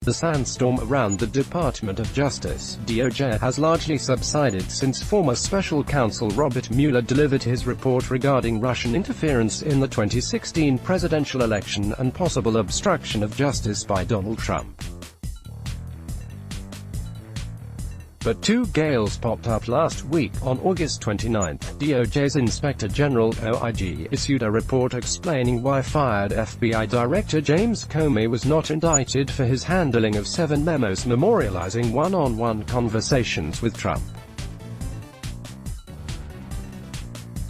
The sandstorm around the Department of Justice (DOJ) has largely subsided since former special counsel Robert Mueller delivered his report regarding Russian interference in the 2016 presidential election and possible obstruction of justice by Donald Trump. But two gales popped up last week. On August 29, DOJ's Inspector General (OIG) issued a report explaining why fired FBI Director James Comey was not indicted for his handling of 7 memos memorializing one-on-one conversations with Trump.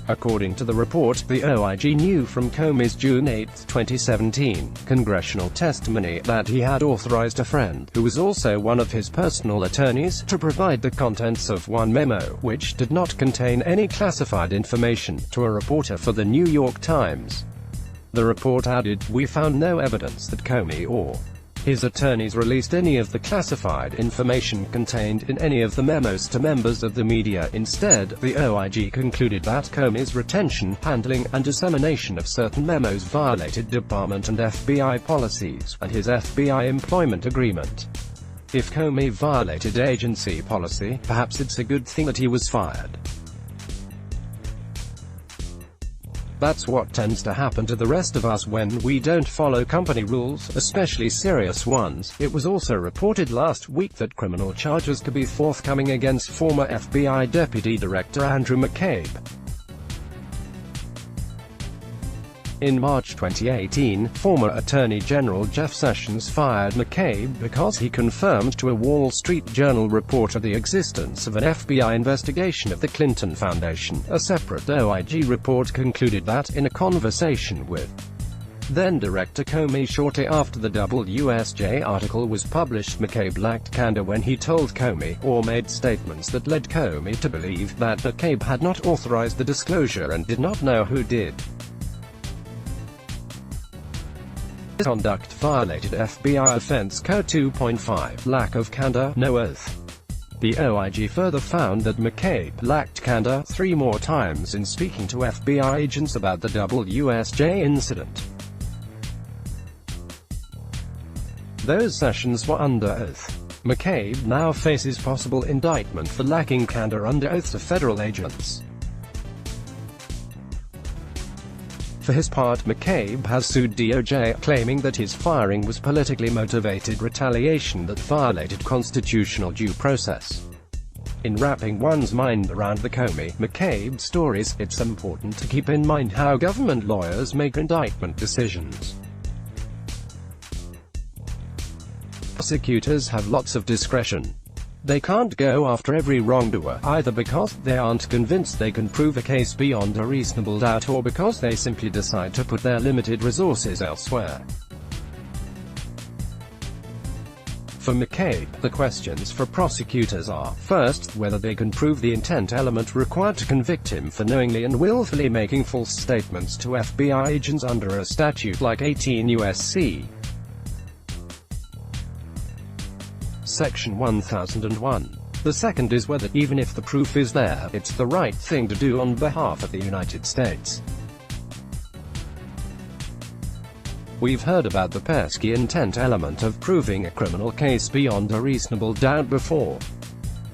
According to the report, the OIG knew from Comey's June 8, 2017, congressional testimony that he had authorized a friend, who was also one of his personal attorneys, to provide the contents of one memo, which did not contain any classified information, to a reporter for the New York Times. The report added, "We found no evidence that Comey or his attorneys released any of the classified information contained in any of the memos to members of the media. Instead, the OIG concluded that Comey's retention, handling, and dissemination of certain memos violated Department and FBI policies, and his FBI employment agreement. If Comey violated agency policy, perhaps it's a good thing that he was fired. That's what tends to happen to the rest of us when we don't follow company rules, especially serious ones." It was also reported last week that criminal charges could be forthcoming against former FBI Deputy Director Andrew McCabe. In March 2018, former Attorney General Jeff Sessions fired McCabe because he confirmed to a Wall Street Journal reporter the existence of an FBI investigation of the Clinton Foundation. A separate OIG report concluded that, in a conversation with then-Director Comey shortly after the WSJ article was published, McCabe lacked candor when he told Comey, or made statements that led Comey to believe, that McCabe had not authorized the disclosure and did not know who did. This conduct violated FBI Offense Code 2.5, lack of candor, no oath. The OIG further found that McCabe lacked candor 3 more times in speaking to FBI agents about the WSJ incident. Those sessions were under oath. McCabe now faces possible indictment for lacking candor under oath to federal agents. For his part, McCabe has sued DOJ, claiming that his firing was politically motivated retaliation that violated constitutional due process. In wrapping one's mind around the Comey-McCabe stories, it's important to keep in mind how government lawyers make indictment decisions. Prosecutors have lots of discretion. They can't go after every wrongdoer, either because they aren't convinced they can prove a case beyond a reasonable doubt or because they simply decide to put their limited resources elsewhere. For McCabe, the questions for prosecutors are, first, whether they can prove the intent element required to convict him for knowingly and willfully making false statements to FBI agents under a statute like 18 U.S.C. Section 1001. The second is whether, even if the proof is there, it's the right thing to do on behalf of the United States. We've heard about the pesky intent element of proving a criminal case beyond a reasonable doubt before.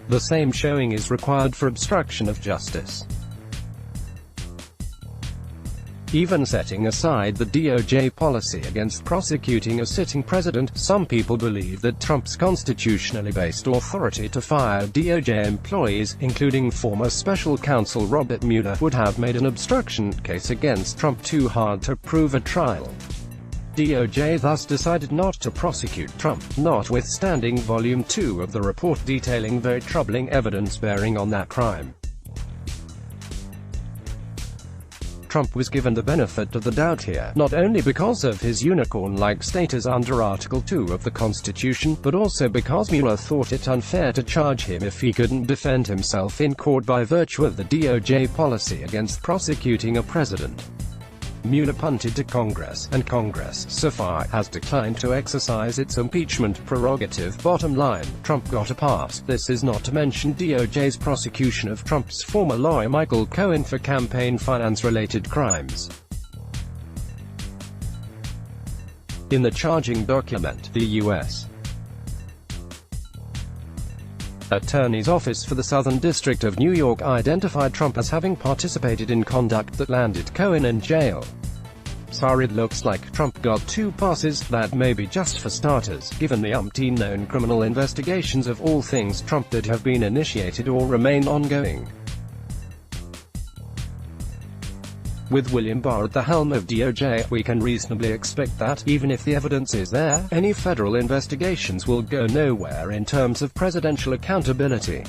The same showing is required for obstruction of justice. Even setting aside the DOJ policy against prosecuting a sitting president, some people believe that Trump's constitutionally based authority to fire DOJ employees, including former special counsel Robert Mueller, would have made an obstruction case against Trump too hard to prove at trial. DOJ thus decided not to prosecute Trump, notwithstanding Volume 2 of the report detailing very troubling evidence bearing on that crime. Trump was given the benefit of the doubt here, not only because of his unicorn-like status under Article 2 of the Constitution, but also because Mueller thought it unfair to charge him if he couldn't defend himself in court by virtue of the DOJ policy against prosecuting a president. Mueller punted to Congress, and Congress, so far, has declined to exercise its impeachment prerogative. Bottom line, Trump got a pass. This is not to mention DOJ's prosecution of Trump's former lawyer Michael Cohen for campaign finance-related crimes. In the charging document, the U.S. Attorney's Office for the Southern District of New York identified Trump as having participated in conduct that landed Cohen in jail. So it looks like Trump got 2 passes, that may be just for starters, given the umpteen known criminal investigations of all things Trump that have been initiated or remain ongoing. With William Barr at the helm of DOJ, we can reasonably expect that, even if the evidence is there, any federal investigations will go nowhere in terms of presidential accountability.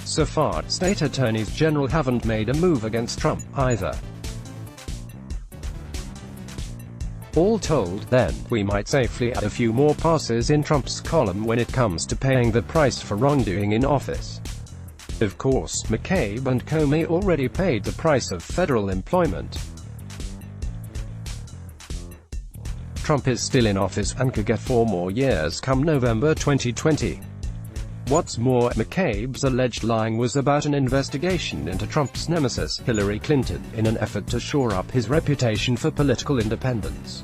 So far, state attorneys general haven't made a move against Trump, either. All told, then, we might safely add a few more passes in Trump's column when it comes to paying the price for wrongdoing in office. Of course, McCabe and Comey already paid the price of federal employment. Trump is still in office and could get 4 more years come November 2020. What's more, McCabe's alleged lying was about an investigation into Trump's nemesis, Hillary Clinton, in an effort to shore up his reputation for political independence.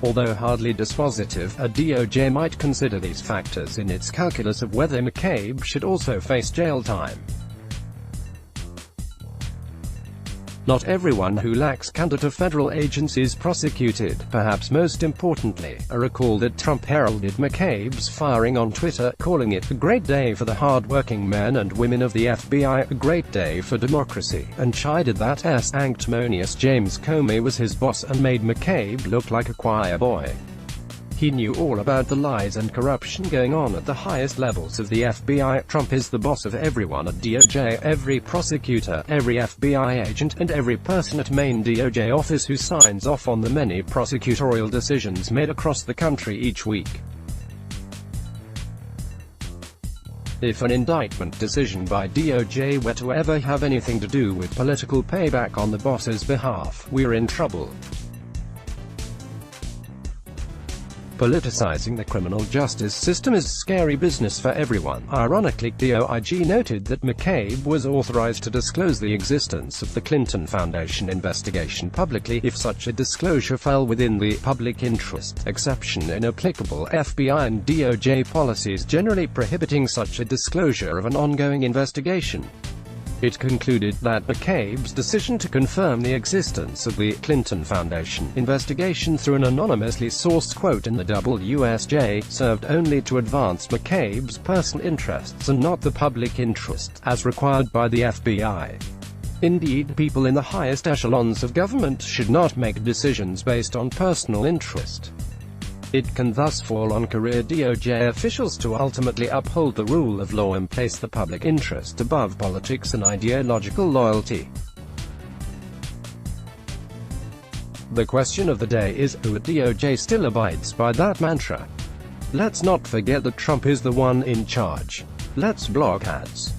Although hardly dispositive, a DOJ might consider these factors in its calculus of whether McCabe should also face jail time. Not everyone who lacks candor to federal agencies prosecuted. Perhaps most importantly, a recall that Trump heralded McCabe's firing on Twitter, calling it a great day for the hard-working men and women of the FBI, a great day for democracy, and chided that sanctimonious James Comey was his boss and made McCabe look like a choir boy. He knew all about the lies and corruption going on at the highest levels of the FBI. Trump is the boss of everyone at DOJ, every prosecutor, every FBI agent, and every person at main DOJ office who signs off on the many prosecutorial decisions made across the country each week. If an indictment decision by DOJ were to ever have anything to do with political payback on the boss's behalf, we're in trouble. Politicizing the criminal justice system is scary business for everyone. Ironically, the OIG noted that McCabe was authorized to disclose the existence of the Clinton Foundation investigation publicly, if such a disclosure fell within the public interest exception in applicable FBI and DOJ policies generally prohibiting such a disclosure of an ongoing investigation. It concluded that McCabe's decision to confirm the existence of the Clinton Foundation investigation through an anonymously sourced quote in the WSJ served only to advance McCabe's personal interests and not the public interest, as required by the FBI. Indeed, people in the highest echelons of government should not make decisions based on personal interest. It can thus fall on career DOJ officials to ultimately uphold the rule of law and place the public interest above politics and ideological loyalty. The question of the day is, who at DOJ still abides by that mantra? Let's not forget that Trump is the one in charge. Let's block ads.